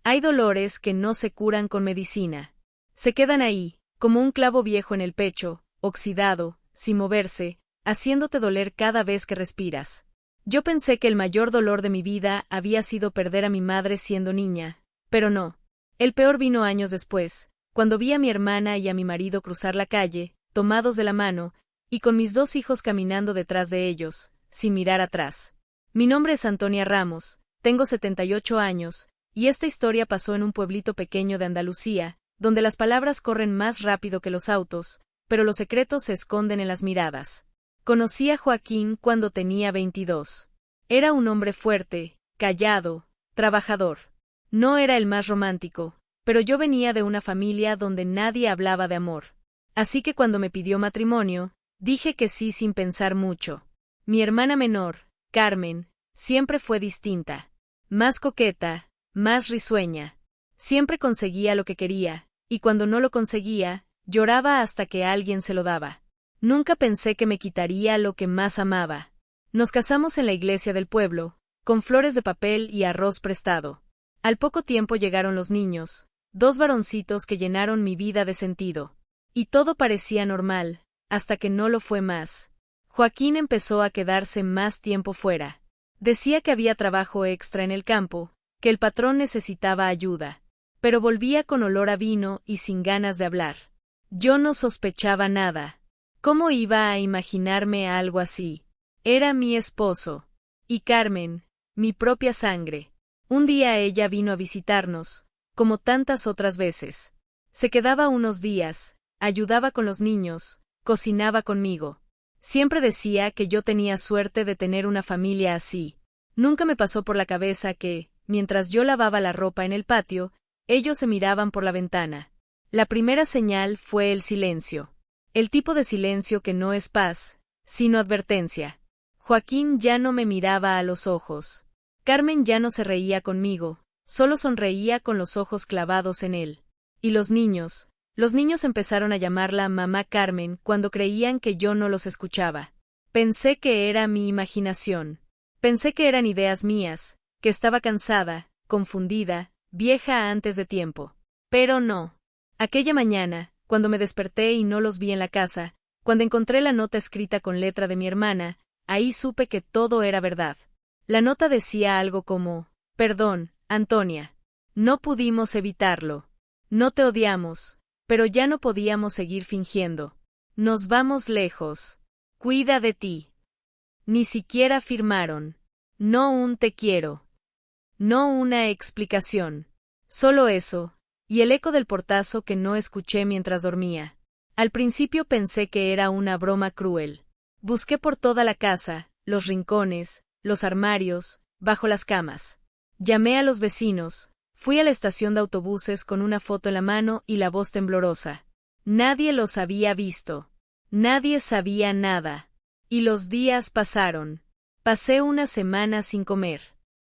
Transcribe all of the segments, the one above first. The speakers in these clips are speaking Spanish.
Hay dolores que no se curan con medicina. Se quedan ahí, como un clavo viejo en el pecho, oxidado, sin moverse, haciéndote doler cada vez que respiras. Yo pensé que el mayor dolor de mi vida había sido perder a mi madre siendo niña, pero no. El peor vino años después, cuando vi a mi hermana y a mi marido cruzar la calle, tomados de la mano, y con mis 2 hijos caminando detrás de ellos, sin mirar atrás. Mi nombre es Antonia Ramos, tengo 78 años, y esta historia pasó en un pueblito pequeño de Andalucía, donde las palabras corren más rápido que los autos, pero los secretos se esconden en las miradas. Conocí a Joaquín cuando tenía 22. Era un hombre fuerte, callado, trabajador. No era el más romántico, pero yo venía de una familia donde nadie hablaba de amor. Así que cuando me pidió matrimonio, dije que sí sin pensar mucho. Mi hermana menor, Carmen, siempre fue distinta. Más coqueta, más risueña. Siempre conseguía lo que quería, y cuando no lo conseguía, lloraba hasta que alguien se lo daba. Nunca pensé que me quitaría lo que más amaba. Nos casamos en la iglesia del pueblo, con flores de papel y arroz prestado. Al poco tiempo llegaron los niños, 2 varoncitos que llenaron mi vida de sentido. Y todo parecía normal, hasta que no lo fue más. Joaquín empezó a quedarse más tiempo fuera. Decía que había trabajo extra en el campo, que el patrón necesitaba ayuda, pero volvía con olor a vino y sin ganas de hablar. Yo no sospechaba nada. ¿Cómo iba a imaginarme algo así? Era mi esposo. Y Carmen, mi propia sangre. Un día ella vino a visitarnos, como tantas otras veces. Se quedaba unos días, ayudaba con los niños, cocinaba conmigo. Siempre decía que yo tenía suerte de tener una familia así. Nunca me pasó por la cabeza que, mientras yo lavaba la ropa en el patio, ellos se miraban por la ventana. La primera señal fue el silencio. El tipo de silencio que no es paz, sino advertencia. Joaquín ya no me miraba a los ojos. Carmen ya no se reía conmigo, solo sonreía con los ojos clavados en él. Y los niños empezaron a llamarla Mamá Carmen cuando creían que yo no los escuchaba. Pensé que era mi imaginación. Pensé que eran ideas mías, que estaba cansada, confundida, vieja antes de tiempo. Pero no. Aquella mañana, cuando me desperté y no los vi en la casa, cuando encontré la nota escrita con letra de mi hermana, ahí supe que todo era verdad. La nota decía algo como: perdón, Antonia. No pudimos evitarlo. No te odiamos, pero ya no podíamos seguir fingiendo. Nos vamos lejos. Cuida de ti. Ni siquiera firmaron. No un te quiero. No una explicación. Solo eso, y el eco del portazo que no escuché mientras dormía. Al principio pensé que era una broma cruel. Busqué por toda la casa, los rincones, los armarios, bajo las camas. Llamé a los vecinos, fui a la estación de autobuses con una foto en la mano y la voz temblorosa. Nadie los había visto. Nadie sabía nada. Y los días pasaron. Pasé una semana sin comer.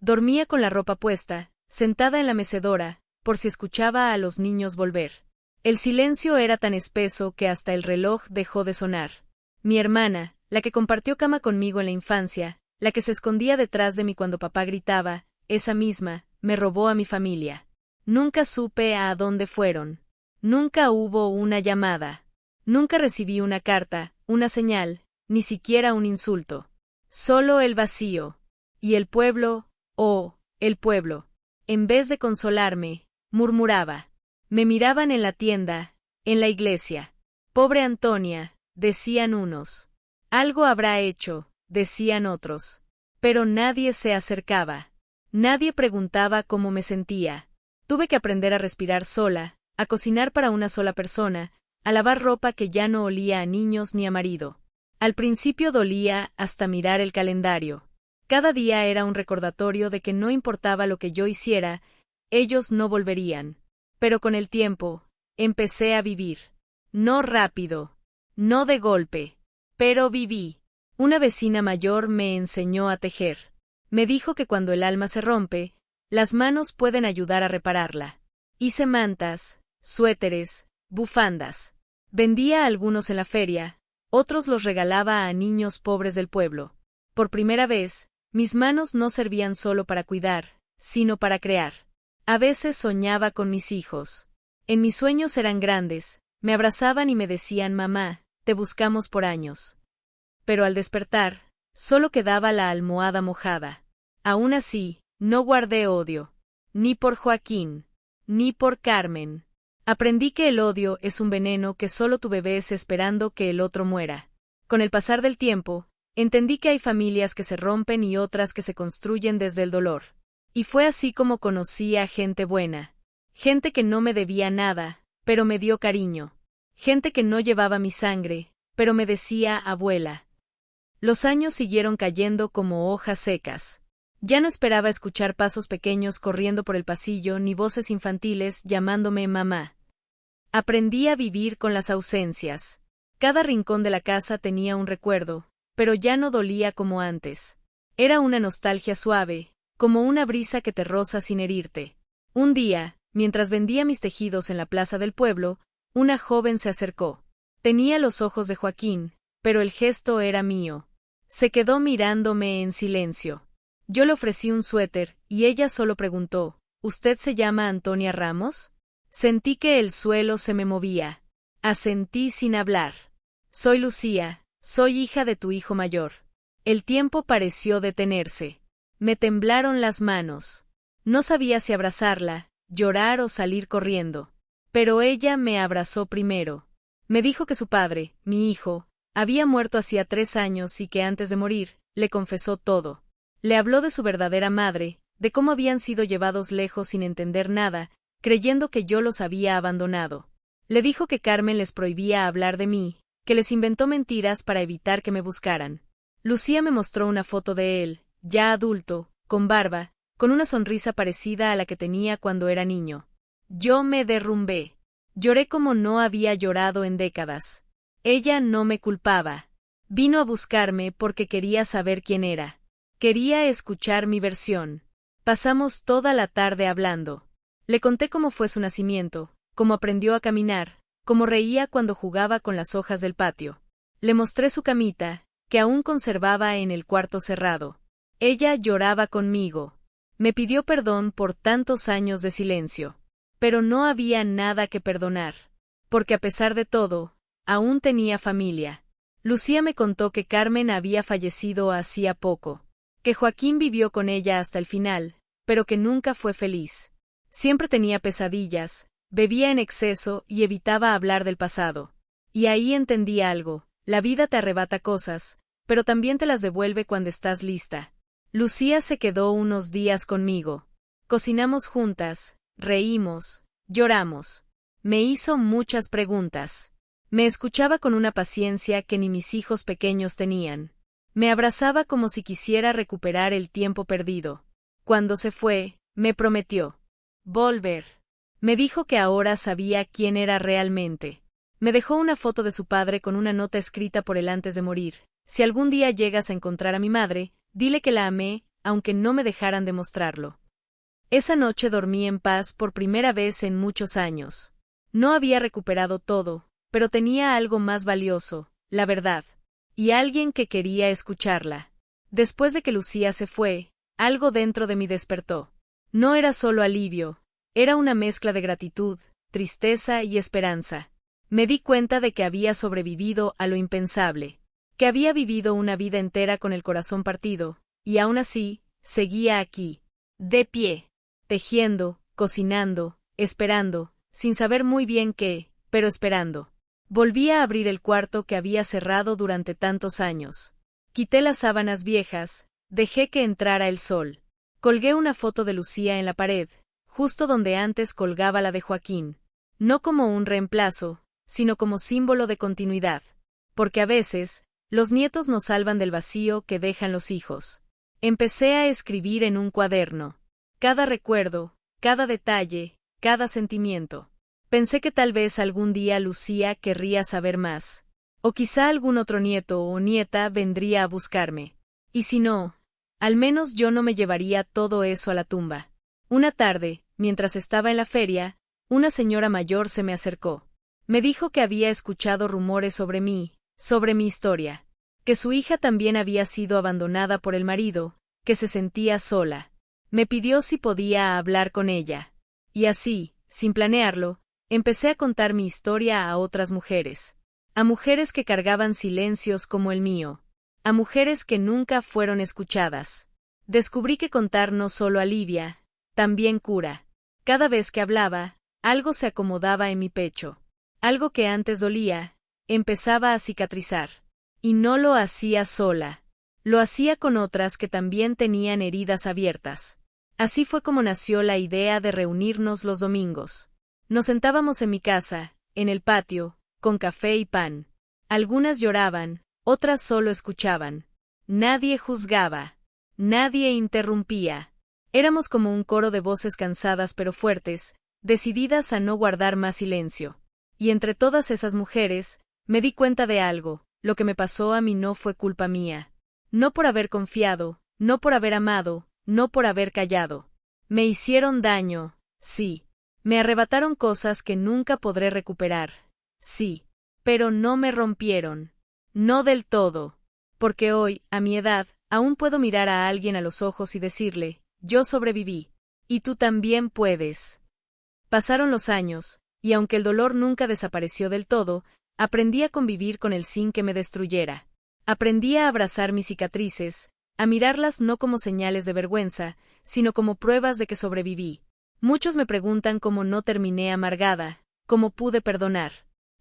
Dormía con la ropa puesta, sentada en la mecedora, por si escuchaba a los niños volver. El silencio era tan espeso que hasta el reloj dejó de sonar. Mi hermana, la que compartió cama conmigo en la infancia, la que se escondía detrás de mí cuando papá gritaba, esa misma, me robó a mi familia. Nunca supe a dónde fueron. Nunca hubo una llamada. Nunca recibí una carta, una señal, ni siquiera un insulto. Solo el vacío. Y el pueblo, oh, el pueblo, en vez de consolarme, murmuraba. Me miraban en la tienda, en la iglesia. Pobre Antonia, decían unos. Algo habrá hecho, decían otros. Pero nadie se acercaba. Nadie preguntaba cómo me sentía. Tuve que aprender a respirar sola, a cocinar para una sola persona, a lavar ropa que ya no olía a niños ni a marido. Al principio dolía hasta mirar el calendario. Cada día era un recordatorio de que no importaba lo que yo hiciera, ellos no volverían. Pero con el tiempo, empecé a vivir. No rápido, no de golpe, pero viví. Una vecina mayor me enseñó a tejer. Me dijo que cuando el alma se rompe, las manos pueden ayudar a repararla. Hice mantas, suéteres, bufandas. Vendía algunos en la feria, otros los regalaba a niños pobres del pueblo. Por primera vez, mis manos no servían solo para cuidar, sino para crear. A veces soñaba con mis hijos. En mis sueños eran grandes, me abrazaban y me decían mamá, te buscamos por años. Pero al despertar, solo quedaba la almohada mojada. Aún así, no guardé odio. Ni por Joaquín, ni por Carmen. Aprendí que el odio es un veneno que solo tu bebé es esperando que el otro muera. Con el pasar del tiempo, entendí que hay familias que se rompen y otras que se construyen desde el dolor. Y fue así como conocí a gente buena. Gente que no me debía nada, pero me dio cariño. Gente que no llevaba mi sangre, pero me decía abuela. Los años siguieron cayendo como hojas secas. Ya no esperaba escuchar pasos pequeños corriendo por el pasillo ni voces infantiles llamándome mamá. Aprendí a vivir con las ausencias. Cada rincón de la casa tenía un recuerdo, pero ya no dolía como antes. Era una nostalgia suave, como una brisa que te roza sin herirte. Un día, mientras vendía mis tejidos en la plaza del pueblo, una joven se acercó. Tenía los ojos de Joaquín, pero el gesto era mío. Se quedó mirándome en silencio. Yo le ofrecí un suéter, y ella solo preguntó, ¿usted se llama Antonia Ramos? Sentí que el suelo se me movía. Asentí sin hablar. Soy Lucía, soy hija de tu hijo mayor. El tiempo pareció detenerse. Me temblaron las manos. No sabía si abrazarla, llorar o salir corriendo. Pero ella me abrazó primero. Me dijo que su padre, mi hijo, había muerto hacía 3 años y que antes de morir, le confesó todo. Le habló de su verdadera madre, de cómo habían sido llevados lejos sin entender nada, creyendo que yo los había abandonado. Le dijo que Carmen les prohibía hablar de mí, que les inventó mentiras para evitar que me buscaran. Lucía me mostró una foto de él, ya adulto, con barba, con una sonrisa parecida a la que tenía cuando era niño. Yo me derrumbé. Lloré como no había llorado en décadas. Ella no me culpaba. Vino a buscarme porque quería saber quién era. Quería escuchar mi versión. Pasamos toda la tarde hablando. Le conté cómo fue su nacimiento, cómo aprendió a caminar, cómo reía cuando jugaba con las hojas del patio. Le mostré su camita, que aún conservaba en el cuarto cerrado. Ella lloraba conmigo. Me pidió perdón por tantos años de silencio. Pero no había nada que perdonar. Porque a pesar de todo, aún tenía familia. Lucía me contó que Carmen había fallecido hacía poco. Que Joaquín vivió con ella hasta el final, pero que nunca fue feliz. Siempre tenía pesadillas, bebía en exceso y evitaba hablar del pasado. Y ahí entendí algo, la vida te arrebata cosas, pero también te las devuelve cuando estás lista. Lucía se quedó unos días conmigo. Cocinamos juntas, reímos, lloramos. Me hizo muchas preguntas. Me escuchaba con una paciencia que ni mis hijos pequeños tenían. Me abrazaba como si quisiera recuperar el tiempo perdido. Cuando se fue, me prometió volver. Me dijo que ahora sabía quién era realmente. Me dejó una foto de su padre con una nota escrita por él antes de morir. Si algún día llegas a encontrar a mi madre, dile que la amé, aunque no me dejaran demostrarlo. Esa noche dormí en paz por primera vez en muchos años. No había recuperado todo, pero tenía algo más valioso, la verdad. Y alguien que quería escucharla. Después de que Lucía se fue, algo dentro de mí despertó. No era solo alivio, era una mezcla de gratitud, tristeza y esperanza. Me di cuenta de que había sobrevivido a lo impensable, que había vivido una vida entera con el corazón partido, y aún así, seguía aquí, de pie, tejiendo, cocinando, esperando, sin saber muy bien qué, pero esperando. Volví a abrir el cuarto que había cerrado durante tantos años. Quité las sábanas viejas, dejé que entrara el sol. Colgué una foto de Lucía en la pared, justo donde antes colgaba la de Joaquín. No como un reemplazo, sino como símbolo de continuidad. Porque a veces, los nietos nos salvan del vacío que dejan los hijos. Empecé a escribir en un cuaderno. Cada recuerdo, cada detalle, cada sentimiento. Pensé que tal vez algún día Lucía querría saber más. O quizá algún otro nieto o nieta vendría a buscarme. Y si no, al menos yo no me llevaría todo eso a la tumba. Una tarde, mientras estaba en la feria, una señora mayor se me acercó. Me dijo que había escuchado rumores sobre mí, sobre mi historia. Que su hija también había sido abandonada por el marido, que se sentía sola. Me pidió si podía hablar con ella. Y así, sin planearlo, empecé a contar mi historia a otras mujeres. A mujeres que cargaban silencios como el mío. A mujeres que nunca fueron escuchadas. Descubrí que contar no solo alivia, también cura. Cada vez que hablaba, algo se acomodaba en mi pecho. Algo que antes dolía, empezaba a cicatrizar. Y no lo hacía sola. Lo hacía con otras que también tenían heridas abiertas. Así fue como nació la idea de reunirnos los domingos. Nos sentábamos en mi casa, en el patio, con café y pan. Algunas lloraban, otras solo escuchaban. Nadie juzgaba. Nadie interrumpía. Éramos como un coro de voces cansadas pero fuertes, decididas a no guardar más silencio. Y entre todas esas mujeres, me di cuenta de algo: lo que me pasó a mí no fue culpa mía. No por haber confiado, no por haber amado, no por haber callado. Me hicieron daño, sí. Me arrebataron cosas que nunca podré recuperar, sí. Pero no me rompieron. No del todo. Porque hoy, a mi edad, aún puedo mirar a alguien a los ojos y decirle: yo sobreviví. Y tú también puedes. Pasaron los años, y aunque el dolor nunca desapareció del todo, aprendí a convivir con él sin que me destruyera. Aprendí a abrazar mis cicatrices, a mirarlas no como señales de vergüenza, sino como pruebas de que sobreviví. Muchos me preguntan cómo no terminé amargada, cómo pude perdonar.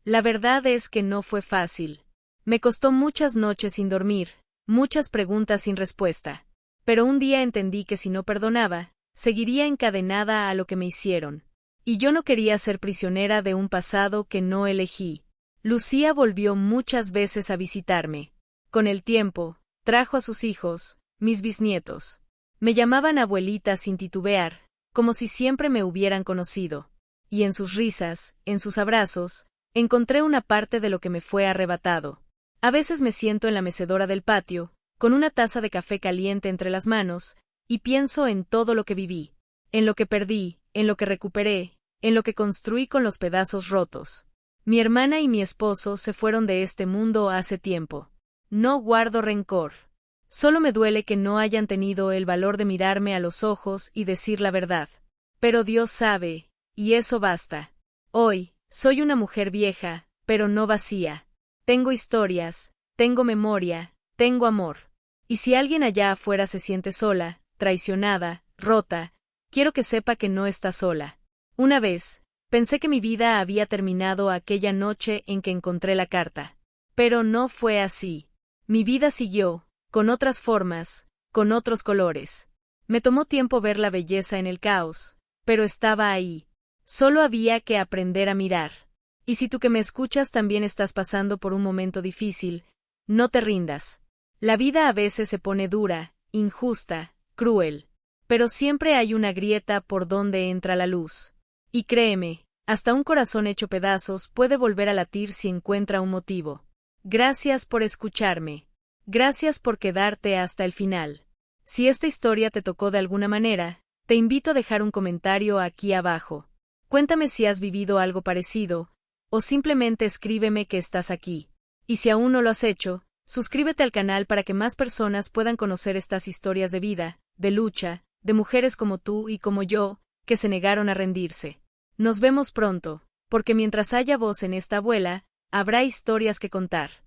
La verdad es que no fue fácil. Me costó muchas noches sin dormir, muchas preguntas sin respuesta. Pero un día entendí que si no perdonaba, seguiría encadenada a lo que me hicieron. Y yo no quería ser prisionera de un pasado que no elegí. Lucía volvió muchas veces a visitarme. Con el tiempo, trajo a sus hijos, mis bisnietos. Me llamaban abuelita sin titubear, como si siempre me hubieran conocido. Y en sus risas, en sus abrazos, encontré una parte de lo que me fue arrebatado. A veces me siento en la mecedora del patio, con una taza de café caliente entre las manos, y pienso en todo lo que viví, en lo que perdí, en lo que recuperé, en lo que construí con los pedazos rotos. Mi hermana y mi esposo se fueron de este mundo hace tiempo. No guardo rencor. Solo me duele que no hayan tenido el valor de mirarme a los ojos y decir la verdad. Pero Dios sabe, y eso basta. Hoy, soy una mujer vieja, pero no vacía. Tengo historias, tengo memoria, tengo amor. Y si alguien allá afuera se siente sola, traicionada, rota, quiero que sepa que no está sola. Una vez, pensé que mi vida había terminado aquella noche en que encontré la carta. Pero no fue así. Mi vida siguió, con otras formas, con otros colores. Me tomó tiempo ver la belleza en el caos, pero estaba ahí. Solo había que aprender a mirar. Y si tú que me escuchas también estás pasando por un momento difícil, no te rindas. La vida a veces se pone dura, injusta, cruel. Pero siempre hay una grieta por donde entra la luz. Y créeme, hasta un corazón hecho pedazos puede volver a latir si encuentra un motivo. Gracias por escucharme. Gracias por quedarte hasta el final. Si esta historia te tocó de alguna manera, te invito a dejar un comentario aquí abajo. Cuéntame si has vivido algo parecido, o simplemente escríbeme que estás aquí. Y si aún no lo has hecho, suscríbete al canal para que más personas puedan conocer estas historias de vida, de lucha, de mujeres como tú y como yo, que se negaron a rendirse. Nos vemos pronto, porque mientras haya voz en esta abuela, habrá historias que contar.